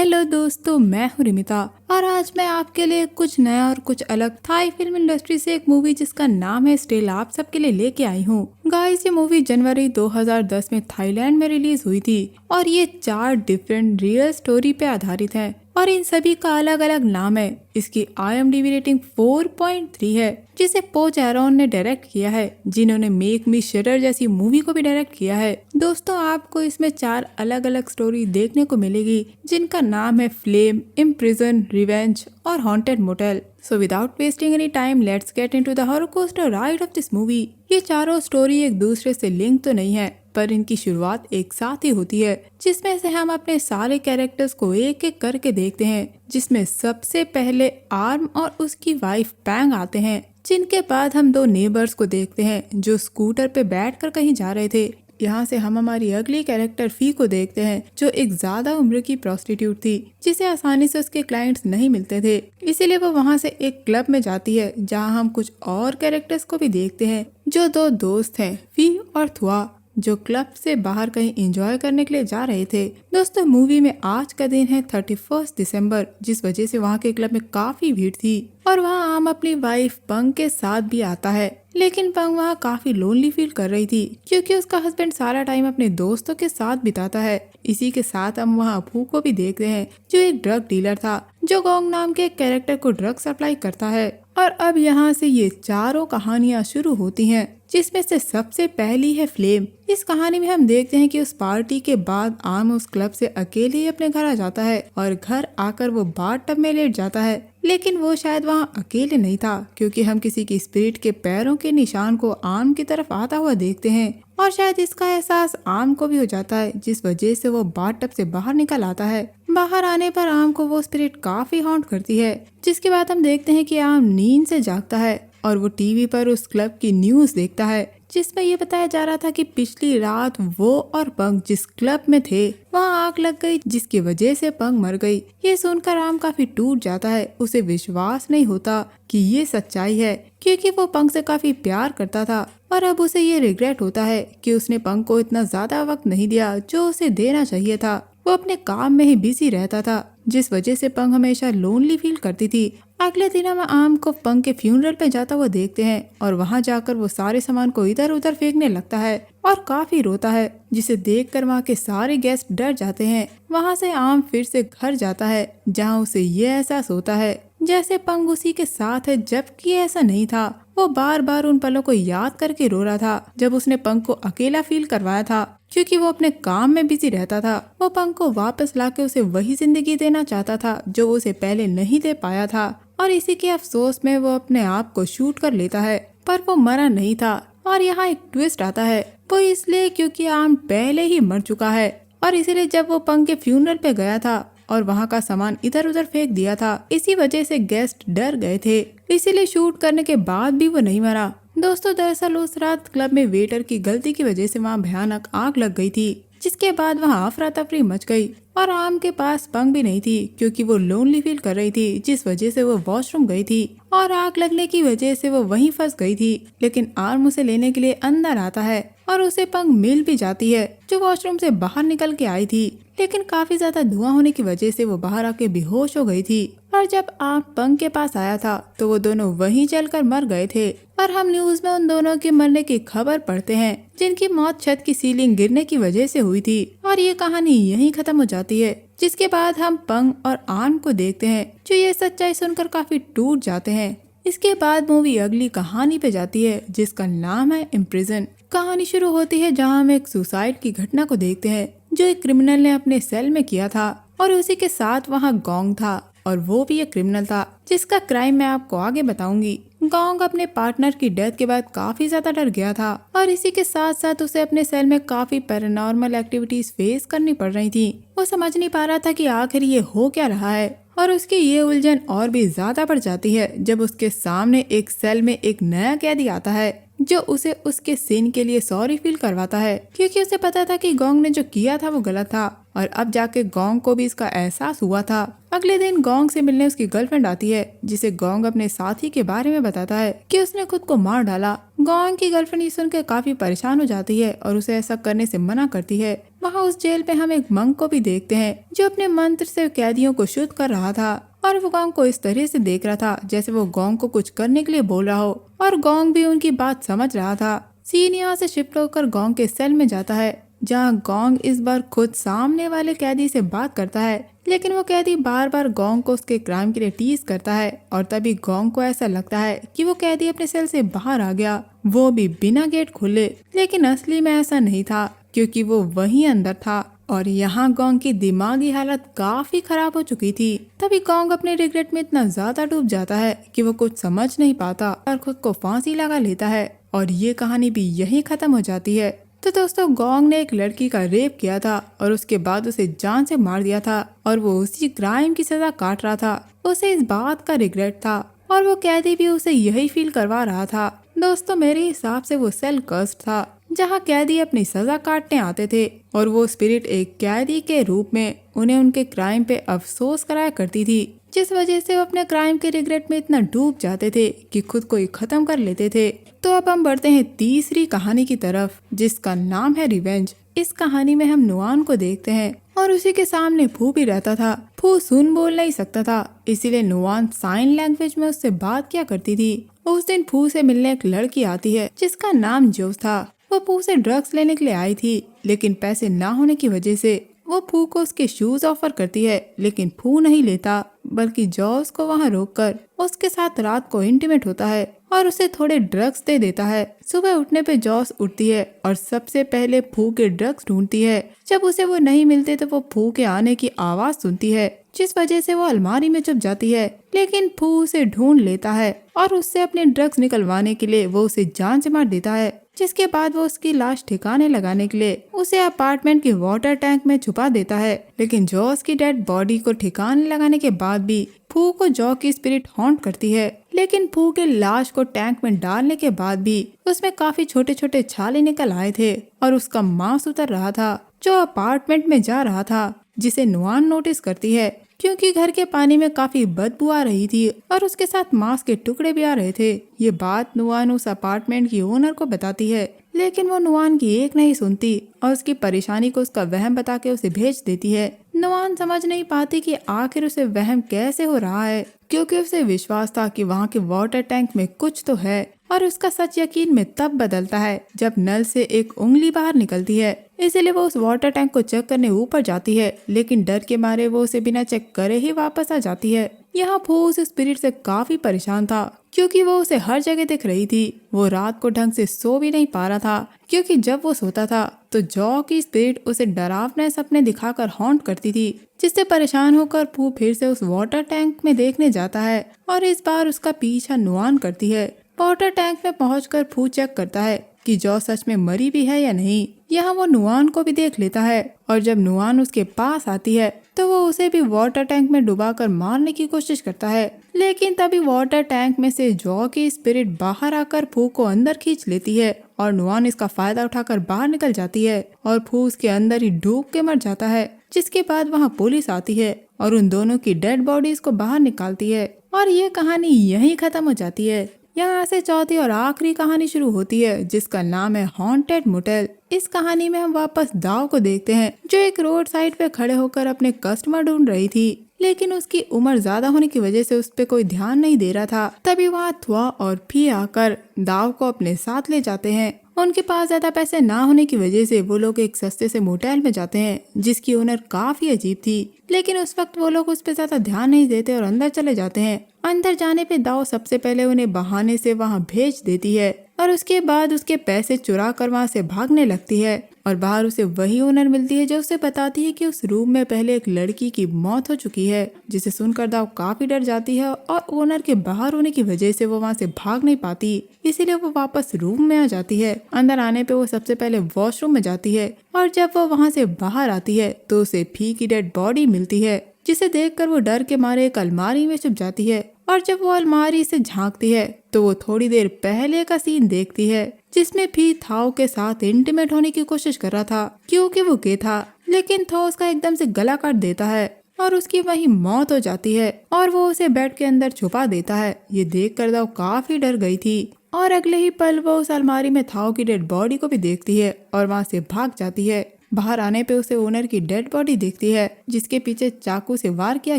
Hello दोस्तों, मैं हूँ रिमिता और आज मैं आपके लिए कुछ नया और कुछ अलग थाई फिल्म इंडस्ट्री से एक मूवी जिसका नाम है स्टिल आप सबके लिए लेके आई हूँ। गाइस, ये मूवी जनवरी 2010 में थाईलैंड में रिलीज हुई थी और ये 4 डिफरेंट रियल स्टोरी पे आधारित है और इन सभी का अलग अलग नाम है। इसकी IMDb रेटिंग 4.3 है जिसे पो चैरोन ने डायरेक्ट किया है, जिन्होंने मेक मी शटर जैसी मूवी को भी डायरेक्ट किया है। दोस्तों, आपको इसमें 4 अलग अलग स्टोरी देखने को मिलेगी जिनका नाम है फ्लेम, इम्प्रिजन, रिवेंज और haunted motel. So without wasting any time, let's get into the horror coaster ride of this movie। ये चारों स्टोरी एक दूसरे से लिंक तो नहीं है, पर इनकी शुरुआत एक साथ ही होती है, जिसमें से हम अपने सारे कैरेक्टर्स को एक एक करके देखते हैं। जिसमें सबसे पहले आर्म और उसकी वाइफ पैंग आते हैं, जिनके बाद हम 2 नेबर्स को देखते हैं जो स्कूटर पे बैठकर कहीं जा रहे थे। यहाँ से हम हमारी अगली कैरेक्टर फी को देखते हैं, जो एक ज्यादा उम्र की प्रोस्टिट्यूट थी जिसे आसानी से उसके क्लाइंट्स नहीं मिलते थे, इसीलिए वो वहाँ से एक क्लब में जाती है जहाँ हम कुछ और कैरेक्टर्स को भी देखते हैं जो 2 दोस्त हैं, फी और थुआ, जो क्लब से बाहर कहीं एंजॉय करने के लिए जा रहे थे। दोस्तों, मूवी में आज का दिन है 31 दिसंबर, जिस वजह से वहाँ के क्लब में काफी भीड़ थी और वहाँ आम अपनी वाइफ पंग के साथ भी आता है। लेकिन पंग वहाँ काफी लोनली फील कर रही थी क्योंकि उसका हस्बैंड सारा टाइम अपने दोस्तों के साथ बिताता है। इसी के साथ हम वहाँ फू को भी देखते हैं, जो एक ड्रग डीलर था जो गोंग नाम के कैरेक्टर को ड्रग सप्लाई करता है। और अब यहाँ से ये चारों कहानियाँ शुरू होती हैं, जिसमें से सबसे पहली है फ्लेम। इस कहानी में हम देखते हैं कि उस पार्टी के बाद आर्म उस क्लब से अकेले ही अपने घर आ जाता है और घर आकर वो बाथ टब में लेट जाता है। लेकिन वो शायद वहाँ अकेले नहीं था, क्योंकि हम किसी की स्पिरिट के पैरों के निशान को आर्म की तरफ आता हुआ देखते हैं और शायद इसका एहसास आर्म को भी हो जाता है, जिस वजह से वो बाथ टब से बाहर निकल आता है। बाहर आने पर आर्म को वो स्पिरिट काफी हॉन्ट करती है, जिसके बाद हम देखते हैं कि आर्म नींद से जागता है और वो टीवी पर उस क्लब की न्यूज देखता है, जिसमें ये बताया जा रहा था कि पिछली रात वो और पंग जिस क्लब में थे वहाँ आग लग गई, जिसकी वजह से पंग मर गई। ये सुनकर आम काफी टूट जाता है, उसे विश्वास नहीं होता कि ये सच्चाई है, क्योंकि वो पंग से काफी प्यार करता था और अब उसे ये रिग्रेट होता है कि उसने पंग को इतना ज्यादा वक्त नहीं दिया जो उसे देना चाहिए था। वो अपने काम में ही बिजी रहता था, जिस वजह से पंग हमेशा लोनली फील करती थी। अगले दिन हम आम को पंग के फ्यूनरल पे जाता हुआ देखते हैं और वहाँ जाकर वो सारे सामान को इधर उधर फेंकने लगता है और काफी रोता है, जिसे देखकर वहाँ के सारे गेस्ट डर जाते हैं। वहाँ से आम फिर से घर जाता है, जहाँ उसे ये एहसास होता है जैसे पंग उसी के साथ है, जबकि ऐसा नहीं था। वो बार बार उन पलों को याद करके रो रहा था जब उसने पंग को अकेला फील करवाया था, क्योंकि वो अपने काम में बिजी रहता था। वो पंग को वापस लाके उसे वही जिंदगी देना चाहता था जो वो उसे पहले नहीं दे पाया था, और इसी के अफसोस में वो अपने आप को शूट कर लेता है, पर वो मरा नहीं था। और यहाँ एक ट्विस्ट आता है, वो इसलिए क्योंकि आम पहले ही मर चुका है और इसीलिए जब वो पंग के फ्यूनरल पे गया था और वहाँ का सामान इधर उधर फेंक दिया था, इसी वजह से गेस्ट डर गए थे, इसीलिए शूट करने के बाद भी वो नहीं मरा। दोस्तों, दरअसल उस रात क्लब में वेटर की गलती की वजह से वहाँ भयानक आग लग गई थी, जिसके बाद वहाँ अफरा तफरी मच गई और आम के पास पंग भी नहीं थी, क्योंकि वो लोनली फील कर रही थी, जिस वजह से वो वॉशरूम गई थी और आग लगने की वजह से वो वहीं फंस गई थी। लेकिन आर्म उसे लेने के लिए अंदर आता है और उसे पंग मिल भी जाती है, जो वॉशरूम से बाहर निकल के आई थी, लेकिन काफी ज्यादा धुआं होने की वजह से वो बाहर आके बेहोश हो गई थी। और जब आम पंग के पास आया था तो वो दोनों वहीं जलकर मर गए थे और हम न्यूज में उन दोनों के मरने की खबर पढ़ते हैं, जिनकी मौत छत की सीलिंग गिरने की वजह से हुई थी। और ये कहानी यहीं खत्म हो जाती है, जिसके बाद हम पंग और आर्म को देखते हैं, जो ये सच्चाई सुनकर काफी टूट जाते हैं। इसके बाद मूवी अगली कहानी पे जाती है, जिसका नाम है इम्प्रिजन। कहानी शुरू होती है जहाँ हम एक सुसाइड की घटना को देखते हैं, जो एक क्रिमिनल ने अपने सेल में किया था और उसी के साथ वहाँ गोंग था और वो भी एक क्रिमिनल था, जिसका क्राइम मैं आपको आगे बताऊंगी। गोंग अपने पार्टनर की डेथ के बाद काफी ज्यादा डर गया था और इसी के साथ साथ उसे अपने सेल में काफी पैरानॉर्मल एक्टिविटीज फेस करनी पड़ रही थी। वो समझ नहीं पा रहा था कि आखिर ये हो क्या रहा है और उसकी ये उलझन और भी ज्यादा बढ़ जाती है जब उसके सामने एक सेल में एक नया कैदी आता है, जो उसे उसके सीन के लिए सॉरी फील करवाता है, क्योंकि उसे पता था कि गोंग ने जो किया था वो गलत था और अब जाके गोंग को भी इसका एहसास हुआ था। अगले दिन गोंग से मिलने उसकी गर्लफ्रेंड आती है, जिसे गोंग अपने साथी के बारे में बताता है कि उसने खुद को मार डाला। गोंग की गर्लफ्रेंड ये सुनकर काफी परेशान हो जाती है और उसे ऐसा करने से मना करती है। वहाँ उस जेल में हम एक मंक को भी देखते हैं जो अपने मंत्र से कैदियों को शुद्ध कर रहा था और वो गोंग को इस तरह से देख रहा था जैसे वो गोंग को कुछ करने के लिए बोल रहा हो और गोंग भी उनकी बात समझ रहा था। सीन यहाँ से शिफ्ट होकर गोंग के सेल में जाता है, जहाँ गोंग इस बार खुद सामने वाले कैदी से बात करता है, लेकिन वो कैदी बार बार गोंग को उसके क्राइम के लिए टीज करता है और तभी गोंग को ऐसा लगता है कि वो कैदी अपने सेल से बाहर आ गया, वो भी बिना गेट खोले। लेकिन असली में ऐसा नहीं था, क्योंकि वो वहीं अंदर था और यहाँ गोंग की दिमागी हालत काफी खराब हो चुकी थी। तभी गोंग अपने रिग्रेट में इतना ज्यादा डूब जाता है कि वो कुछ समझ नहीं पाता और खुद को फांसी लगा लेता है और ये कहानी भी यहीं खत्म हो जाती है। तो दोस्तों, गोंग ने एक लड़की का रेप किया था और उसके बाद उसे जान से मार दिया था और वो उसी क्राइम की सजा काट रहा था। उसे इस बात का रिग्रेट था और वो कैदी भी उसे यही फील करवा रहा था। दोस्तों, मेरे हिसाब से वो सेल कर्स्ड था, जहाँ कैदी अपनी सजा काटने आते थे और वो स्पिरिट एक कैदी के रूप में उन्हें उनके क्राइम पे अफसोस कराया करती थी, जिस वजह से वो अपने क्राइम के रिग्रेट में इतना डूब जाते थे कि खुद को ही खत्म कर लेते थे। तो अब हम बढ़ते हैं तीसरी कहानी की तरफ, जिसका नाम है रिवेंज। इस कहानी में हम नुआन को देखते हैं और उसी के सामने फू भी रहता था। फू सुन बोल नहीं सकता था, इसीलिए नुआन साइन लैंग्वेज में उससे बात किया करती थी। उस दिन फू से मिलने एक लड़की आती है जिसका नाम जोस था। वो फू से ड्रग्स लेने के लिए आई थी, लेकिन पैसे ना होने की वजह से वो फू को उसके शूज ऑफर करती है, लेकिन फू नहीं लेता, बल्कि जॉस को वहाँ रोककर उसके साथ रात को इंटीमेट होता है और उसे थोड़े ड्रग्स दे देता है। सुबह उठने पे जॉस उठती है और सबसे पहले फू के ड्रग्स ढूंढती है। जब उसे वो नहीं मिलते तो वो फू के आने की आवाज सुनती है, जिस वजह से वो अलमारी में छुप जाती है। लेकिन फू उसे ढूंढ लेता है और उससे अपने ड्रग्स निकलवाने के लिए वो उसे जान से मार देता है, जिसके बाद वो उसकी लाश ठिकाने लगाने के लिए उसे अपार्टमेंट के वाटर टैंक में छुपा देता है। लेकिन जॉस की डेड बॉडी को ठिकाने लगाने के बाद भी फू को जॉ की स्पिरिट हॉन्ट करती है। लेकिन फू के लाश को टैंक में डालने के बाद भी उसमें काफी छोटे छोटे छाले निकल आए थे और उसका मांस उतर रहा था, जो अपार्टमेंट में जा रहा था, जिसे नुआन नोटिस करती है, क्योंकि घर के पानी में काफी बदबू आ रही थी और उसके साथ मांस के टुकड़े भी आ रहे थे। ये बात नुआन उस अपार्टमेंट की ओनर को बताती है, लेकिन वो नुआन की एक नहीं सुनती और उसकी परेशानी को उसका वहम बता के उसे भेज देती है। नुआन समझ नहीं पाती कि आखिर उसे वहम कैसे हो रहा है, क्योंकि उसे विश्वास था कि वहाँ के वाटर टैंक में कुछ तो है और उसका सच यकीन में तब बदलता है जब नल से एक उंगली बाहर निकलती है। इसलिए वो उस वाटर टैंक को चेक करने ऊपर जाती है, लेकिन डर के मारे वो उसे बिना चेक करे ही वापस आ जाती है। यहाँ फू उस स्पिरिट से काफी परेशान था, क्योंकि वो उसे हर जगह दिख रही थी। वो रात को ढंग से सो भी नहीं पा रहा था, क्योंकि जब वो सोता था तो जॉ की स्पिरिट उसे डरावने सपने दिखाकर हॉन्ट करती थी, जिससे परेशान होकर फू फिर से उस वाटर टैंक में देखने जाता है और इस बार उसका पीछा नुआन करती है। वाटर टैंक में पहुंचकर फू चेक करता है कि जॉ सच में मरी भी है या नहीं। यहाँ वो नुआन को भी देख लेता है और जब नुआन उसके पास आती है तो वो उसे भी वाटर टैंक में डुबाकर मारने की कोशिश करता है, लेकिन तभी वाटर टैंक में से जॉ की स्पिरिट बाहर आकर फू को अंदर खींच लेती है और नुआन इसका फायदा उठाकर बाहर निकल जाती है और फू उसके अंदर ही डूब के मर जाता है। जिसके बाद वहाँ पुलिस आती है और उन दोनों की डेड बॉडीज को बाहर निकालती है और ये कहानी यहीं खत्म हो जाती है। यहाँ से चौथी और आखिरी कहानी शुरू होती है, जिसका नाम है हॉन्टेड मोटेल। इस कहानी में हम वापस दाव को देखते हैं, जो एक रोड साइड पे खड़े होकर अपने कस्टमर ढूंढ रही थी, लेकिन उसकी उम्र ज्यादा होने की वजह से उस पे कोई ध्यान नहीं दे रहा था। तभी वहाँ थुआ और फी आकर दाव को अपने साथ ले जाते हैं। उनके पास ज्यादा पैसे ना होने की वजह से वो लोग एक सस्ते से मोटेल में जाते हैं, जिसकी ओनर काफी अजीब थी, लेकिन उस वक्त वो लोग उस पे ज्यादा ध्यान नहीं देते और अंदर चले जाते हैं। अंदर जाने पे दाव सबसे पहले उन्हें बहाने से वहाँ भेज देती है और उसके बाद उसके पैसे चुरा कर वहाँ से भागने लगती है और बाहर उसे वही ओनर मिलती है जो उसे बताती है कि उस रूम में पहले एक लड़की की मौत हो चुकी है, जिसे सुनकर दाव काफी डर जाती है और ओनर के बाहर होने की वजह से वो वहाँ से भाग नहीं पाती, इसीलिए वो वापस रूम में आ जाती है। अंदर आने पे वो सबसे पहले वॉशरूम में जाती है और जब वो वहाँ से बाहर आती है तो उसे फी की डेड बॉडी मिलती है, जिसे देखकर वो डर के मारे एक अलमारी में छुप जाती है और जब वो अलमारी से झांकती है तो वो थोड़ी देर पहले का सीन देखती है, जिसमें फी थाओ के साथ इंटीमेट होने की कोशिश कर रहा था, क्योंकि वो गे था। लेकिन थो उसका एकदम से गला काट देता है और उसकी वहीं मौत हो जाती है और वो उसे बेड के अंदर छुपा देता है। ये देखकर दाव काफी डर गई थी और अगले ही पल वो उस अलमारी में थाओ की डेड बॉडी को भी देखती है और वहाँ से भाग जाती है। बाहर आने पे उसे ओनर की डेड बॉडी दिखती है जिसके पीछे चाकू से वार किया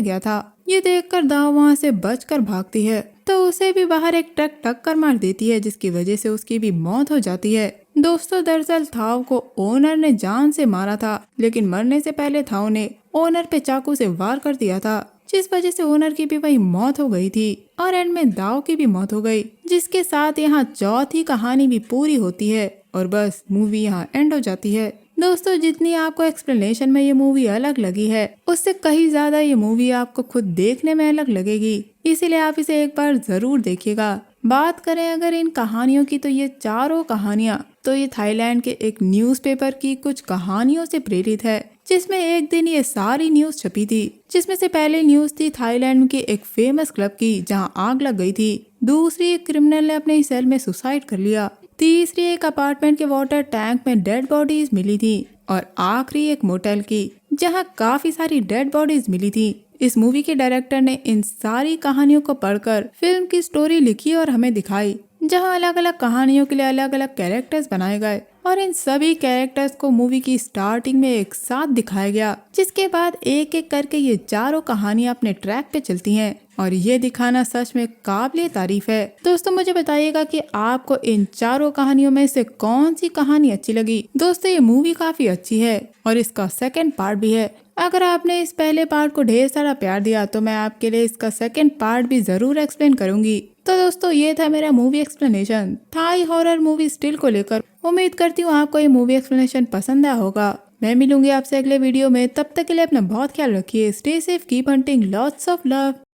गया था। ये देखकर दाव वहाँ से बचकर भागती है तो उसे भी बाहर एक ट्रक टक्कर मार देती है जिसकी वजह से उसकी भी मौत हो जाती है। दोस्तों दरअसल थाओ को ओनर ने जान से मारा था, लेकिन मरने से पहले थाओ ने ओनर पे चाकू से वार कर दिया था जिस वजह से ओनर की भी वही मौत हो गई थी और एंड में दाव की भी मौत हो गई, जिसके साथ यहाँ चौथी कहानी भी पूरी होती है और बस मूवी यहाँ एंड हो जाती है। दोस्तों जितनी आपको एक्सप्लेनेशन में ये मूवी अलग लगी है उससे कहीं ज्यादा ये मूवी आपको खुद देखने में अलग लगेगी, इसीलिए आप इसे एक बार जरूर देखिएगा। बात करें अगर इन कहानियों की तो ये चारों कहानियाँ तो ये थाईलैंड के एक न्यूज़पेपर की कुछ कहानियों से प्रेरित है जिसमें एक दिन ये सारी न्यूज छपी थी, जिसमें से पहले न्यूज थी थाईलैंड के एक फेमस क्लब की जहां आग लग गई थी, दूसरी एक क्रिमिनल ने अपने सेल में सुसाइड कर लिया, तीसरी एक अपार्टमेंट के वाटर टैंक में डेड बॉडीज मिली थी और आखिरी एक मोटेल की जहां काफी सारी डेड बॉडीज मिली थी। इस मूवी के डायरेक्टर ने इन सारी कहानियों को पढ़कर फिल्म की स्टोरी लिखी और हमें दिखाई, जहां अलग अलग कहानियों के लिए अलग अलग कैरेक्टर्स बनाए गए और इन सभी कैरेक्टर्स को मूवी की स्टार्टिंग में एक साथ दिखाया गया, जिसके बाद एक एक करके ये चारों कहानियां अपने ट्रैक पे चलती हैं और ये दिखाना सच में काबिले तारीफ है। दोस्तों मुझे बताइएगा कि आपको इन चारों कहानियों में से कौन सी कहानी अच्छी लगी। दोस्तों ये मूवी काफी अच्छी है और इसका सेकंड पार्ट भी है। अगर आपने इस पहले पार्ट को ढेर सारा प्यार दिया तो मैं आपके लिए इसका सेकंड पार्ट भी जरूर एक्सप्लेन करूंगी। तो दोस्तों ये था मेरा movie explanation Thai horror movie still को लेकर। उम्मीद करती हूँ आपको ये मूवी एक्सप्लेनेशन पसंद आया होगा। मैं मिलूंगी आपसे अगले वीडियो में, तब तक के लिए अपना बहुत ख्याल रखिए। Stay safe, keep hunting, lots of love.